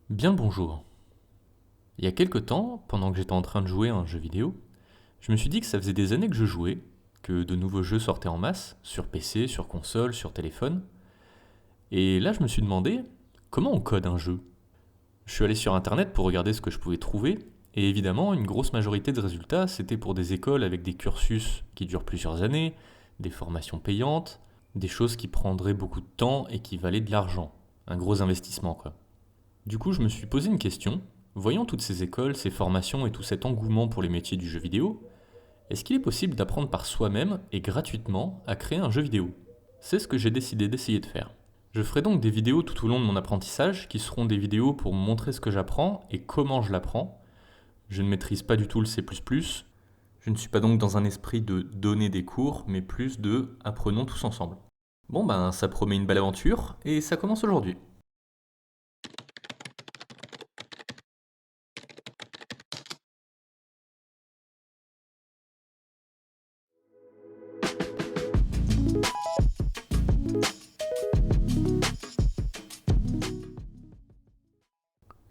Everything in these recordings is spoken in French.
Bien le bonjour. Il y a quelque temps, pendant que j'étais en train de jouer à un jeu vidéo, je me suis dit que ça faisait des années que je jouais, que de nouveaux jeux sortaient en masse, sur PC, sur console, sur téléphone, et là je me suis demandé comment on code un jeu. Je suis allé sur internet pour regarder ce que je pouvais trouver, et évidemment une grosse majorité de résultats c'était pour des écoles avec des cursus qui durent plusieurs années, des formations payantes, des choses qui prendraient beaucoup de temps et qui valaient de l'argent. Un gros investissement quoi. Du coup, je me suis posé une question. Voyant toutes ces écoles, ces formations et tout cet engouement pour les métiers du jeu vidéo, est-ce qu'il est possible d'apprendre par soi-même et gratuitement à créer un jeu vidéo? C'est ce que j'ai décidé d'essayer de faire. Je ferai donc des vidéos tout au long de mon apprentissage qui seront des vidéos pour montrer ce que j'apprends et comment je l'apprends. Je ne maîtrise pas du tout le C++. Je ne suis pas donc dans un esprit de donner des cours, mais plus de apprenons tous ensemble. Bon ben, ça promet une belle aventure et ça commence aujourd'hui.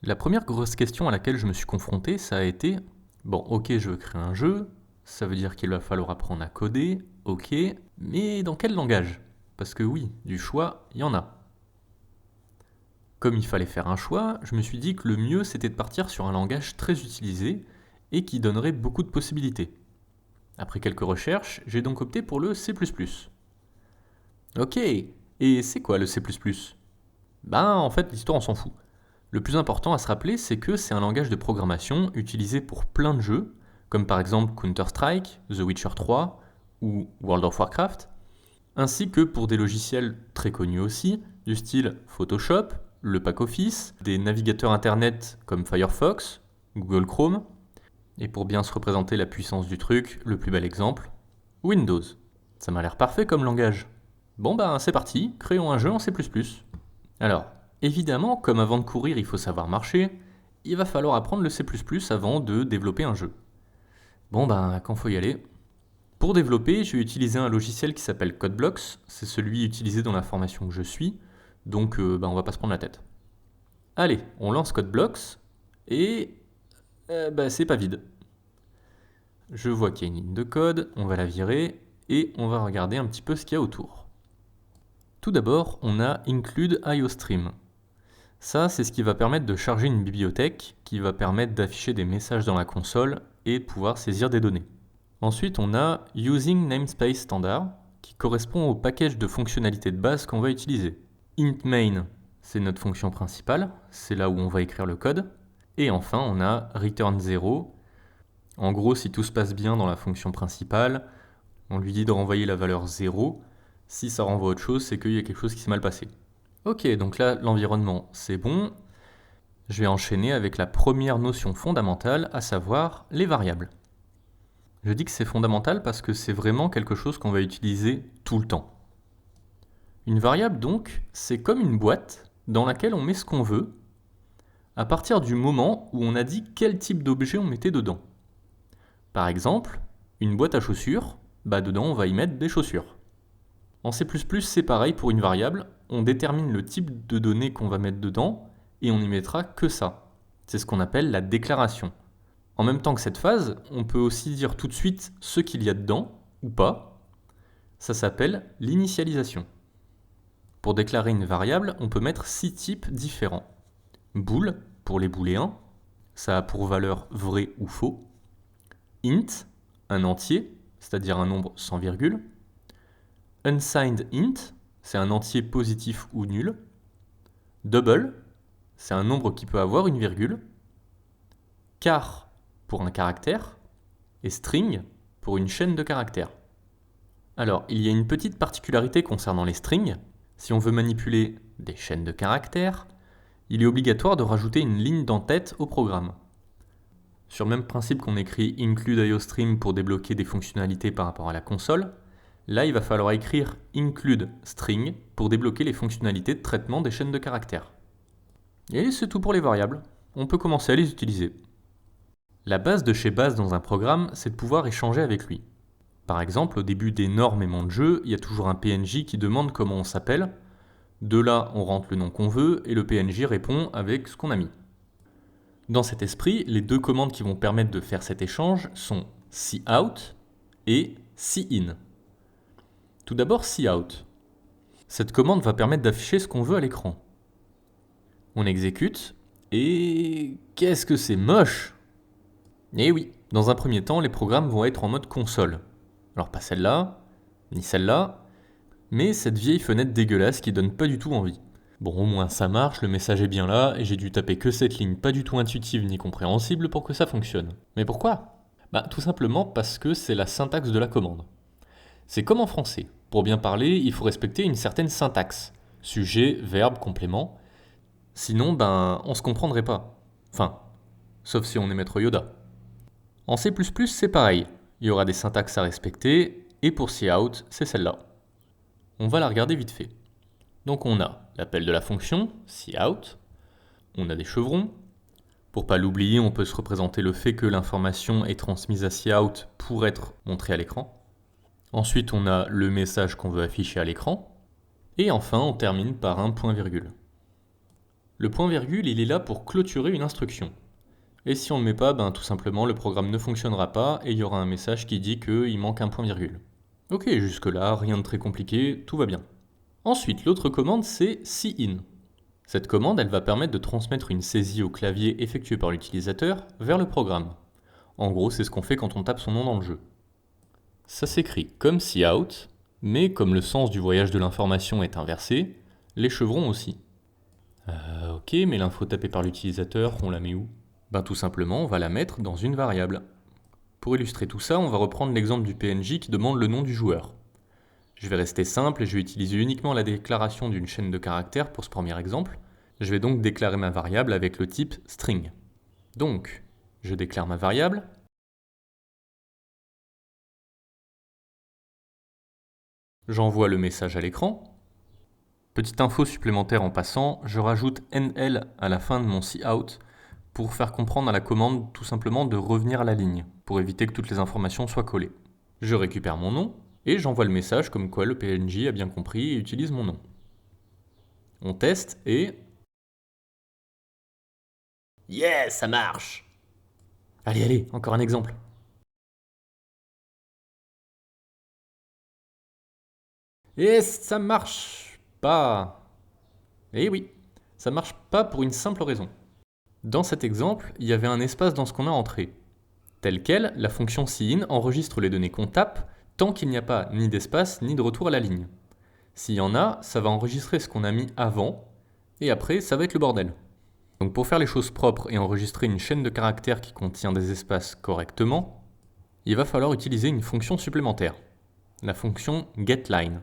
La première grosse question à laquelle je me suis confronté, ça a été, bon ok je veux créer un jeu, ça veut dire qu'il va falloir apprendre à coder, ok, mais dans quel langage? Parce que oui, du choix, il y en a. Comme il fallait faire un choix, je me suis dit que le mieux c'était de partir sur un langage très utilisé et qui donnerait beaucoup de possibilités. Après quelques recherches, j'ai donc opté pour le C++. Ok, et c'est quoi le C++? Ben en fait l'histoire on s'en fout. Le plus important à se rappeler, c'est que c'est un langage de programmation utilisé pour plein de jeux, comme par exemple Counter-Strike, The Witcher 3 ou World of Warcraft, ainsi que pour des logiciels très connus aussi, du style Photoshop, le pack Office, des navigateurs internet comme Firefox, Google Chrome, et pour bien se représenter la puissance du truc, le plus bel exemple, Windows. Ça m'a l'air parfait comme langage. Bon ben c'est parti, créons un jeu en C++. Alors, évidemment, comme avant de courir il faut savoir marcher, il va falloir apprendre le C++ avant de développer un jeu. Bon ben, quand faut y aller. Pour développer, je vais utiliser un logiciel qui s'appelle CodeBlocks, c'est celui utilisé dans la formation que je suis, donc on va pas se prendre la tête. Allez, on lance CodeBlocks, et c'est pas vide. Je vois qu'il y a une ligne de code, on va la virer, et on va regarder un petit peu ce qu'il y a autour. Tout d'abord, on a include IOStream. Ça, c'est ce qui va permettre de charger une bibliothèque qui va permettre d'afficher des messages dans la console et de pouvoir saisir des données. Ensuite, on a Using Namespace Standard qui correspond au package de fonctionnalités de base qu'on va utiliser. Int main, c'est notre fonction principale, c'est là où on va écrire le code. Et enfin, on a return 0. En gros, si tout se passe bien dans la fonction principale, on lui dit de renvoyer la valeur 0. Si ça renvoie autre chose, c'est qu'il y a quelque chose qui s'est mal passé. Ok, donc là, l'environnement, c'est bon. Je vais enchaîner avec la première notion fondamentale, à savoir les variables. Je dis que c'est fondamental parce que c'est vraiment quelque chose qu'on va utiliser tout le temps. Une variable donc, c'est comme une boîte dans laquelle on met ce qu'on veut, à partir du moment où on a dit quel type d'objet on mettait dedans. Par exemple, une boîte à chaussures, dedans on va y mettre des chaussures. En C++, c'est pareil pour une variable, on détermine le type de données qu'on va mettre dedans, et on n'y mettra que ça. C'est ce qu'on appelle la déclaration. En même temps que cette phase, on peut aussi dire tout de suite ce qu'il y a dedans, ou pas. Ça s'appelle l'initialisation. Pour déclarer une variable, on peut mettre 6 types différents. Bool, pour les booléens, ça a pour valeur vrai ou faux. Int, un entier, c'est-à-dire un nombre sans virgule. Unsigned int, c'est un entier positif ou nul. Double, c'est un nombre qui peut avoir une virgule. Char, pour un caractère. Et string, pour une chaîne de caractères. Alors, il y a une petite particularité concernant les strings. Si on veut manipuler des chaînes de caractères, il est obligatoire de rajouter une ligne d'entête au programme. Sur le même principe qu'on écrit include IOStream pour débloquer des fonctionnalités par rapport à la console, là il va falloir écrire include string pour débloquer les fonctionnalités de traitement des chaînes de caractères. Et c'est tout pour les variables, on peut commencer à les utiliser. La base de chez base dans un programme, c'est de pouvoir échanger avec lui. Par exemple, au début d'énormément de jeux, il y a toujours un PNJ qui demande comment on s'appelle. De là, on rentre le nom qu'on veut et le PNJ répond avec ce qu'on a mis. Dans cet esprit, les deux commandes qui vont permettre de faire cet échange sont cout et cin. Tout d'abord cout. Cette commande va permettre d'afficher ce qu'on veut à l'écran. On exécute, et qu'est-ce que c'est moche! Eh oui, dans un premier temps, les programmes vont être en mode console. Alors pas celle-là, ni celle-là, mais cette vieille fenêtre dégueulasse qui donne pas du tout envie. Bon, au moins ça marche, le message est bien là, et j'ai dû taper que cette ligne pas du tout intuitive ni compréhensible pour que ça fonctionne. Mais pourquoi? Tout simplement parce que c'est la syntaxe de la commande. C'est comme en français. Pour bien parler, il faut respecter une certaine syntaxe. Sujet, verbe, complément. Sinon, on se comprendrait pas. Enfin, sauf si on est maître Yoda. En C++, c'est pareil. Il y aura des syntaxes à respecter, et pour cout, c'est celle-là. On va la regarder vite fait. Donc on a l'appel de la fonction, cout, on a des chevrons. Pour pas l'oublier, on peut se représenter le fait que l'information est transmise à cout pour être montrée à l'écran. Ensuite, on a le message qu'on veut afficher à l'écran. Et enfin, on termine par un point-virgule. Le point-virgule, il est là pour clôturer une instruction. Et si on ne le met pas, tout simplement, le programme ne fonctionnera pas et il y aura un message qui dit qu'il manque un point-virgule. Ok, jusque-là, rien de très compliqué, tout va bien. Ensuite, l'autre commande, c'est cin. Cette commande, elle va permettre de transmettre une saisie au clavier effectuée par l'utilisateur vers le programme. En gros, c'est ce qu'on fait quand on tape son nom dans le jeu. Ça s'écrit comme cout, mais comme le sens du voyage de l'information est inversé, les chevrons aussi. Ok, mais l'info tapée par l'utilisateur, on la met où? Tout simplement, on va la mettre dans une variable. Pour illustrer tout ça, on va reprendre l'exemple du PNJ qui demande le nom du joueur. Je vais rester simple et je vais utiliser uniquement la déclaration d'une chaîne de caractères pour ce premier exemple. Je vais donc déclarer ma variable avec le type string. Donc, je déclare ma variable. J'envoie le message à l'écran. Petite info supplémentaire en passant, je rajoute NL à la fin de mon cout pour faire comprendre à la commande tout simplement de revenir à la ligne, pour éviter que toutes les informations soient collées. Je récupère mon nom, et j'envoie le message comme quoi le PNJ a bien compris et utilise mon nom. On teste et... Yes, ça marche! Allez, encore un exemple. Et ça marche pas. Eh oui, ça marche pas pour une simple raison. Dans cet exemple, il y avait un espace dans ce qu'on a entré. Tel quel, la fonction cin enregistre les données qu'on tape tant qu'il n'y a pas ni d'espace ni de retour à la ligne. S'il y en a, ça va enregistrer ce qu'on a mis avant, et après, ça va être le bordel. Donc pour faire les choses propres et enregistrer une chaîne de caractères qui contient des espaces correctement, il va falloir utiliser une fonction supplémentaire, la fonction getLine.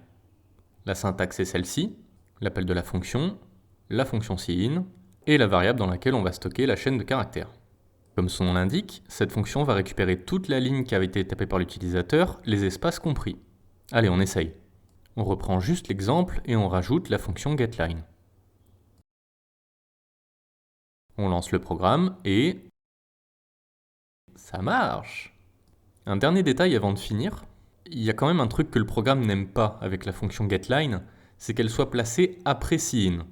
La syntaxe est celle-ci, l'appel de la fonction cin, et la variable dans laquelle on va stocker la chaîne de caractères. Comme son nom l'indique, cette fonction va récupérer toute la ligne qui avait été tapée par l'utilisateur, les espaces compris. Allez, on essaye. On reprend juste l'exemple et on rajoute la fonction getLine. On lance le programme et... ça marche! Un dernier détail avant de finir, il y a quand même un truc que le programme n'aime pas avec la fonction getLine, c'est qu'elle soit placée après cin.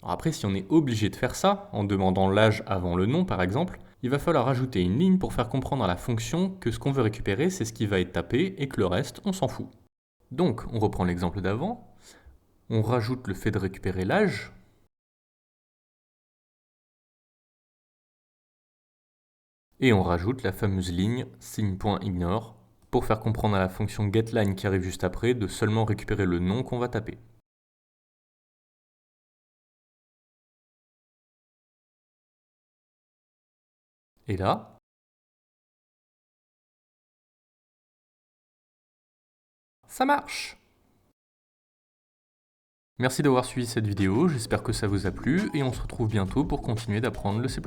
Alors après, si on est obligé de faire ça, en demandant l'âge avant le nom par exemple, il va falloir ajouter une ligne pour faire comprendre à la fonction que ce qu'on veut récupérer, c'est ce qui va être tapé et que le reste, on s'en fout. Donc, on reprend l'exemple d'avant, on rajoute le fait de récupérer l'âge, et on rajoute la fameuse ligne sign.ignore pour faire comprendre à la fonction getLine qui arrive juste après de seulement récupérer le nom qu'on va taper. Et là, ça marche! Merci d'avoir suivi cette vidéo, j'espère que ça vous a plu et on se retrouve bientôt pour continuer d'apprendre le C++.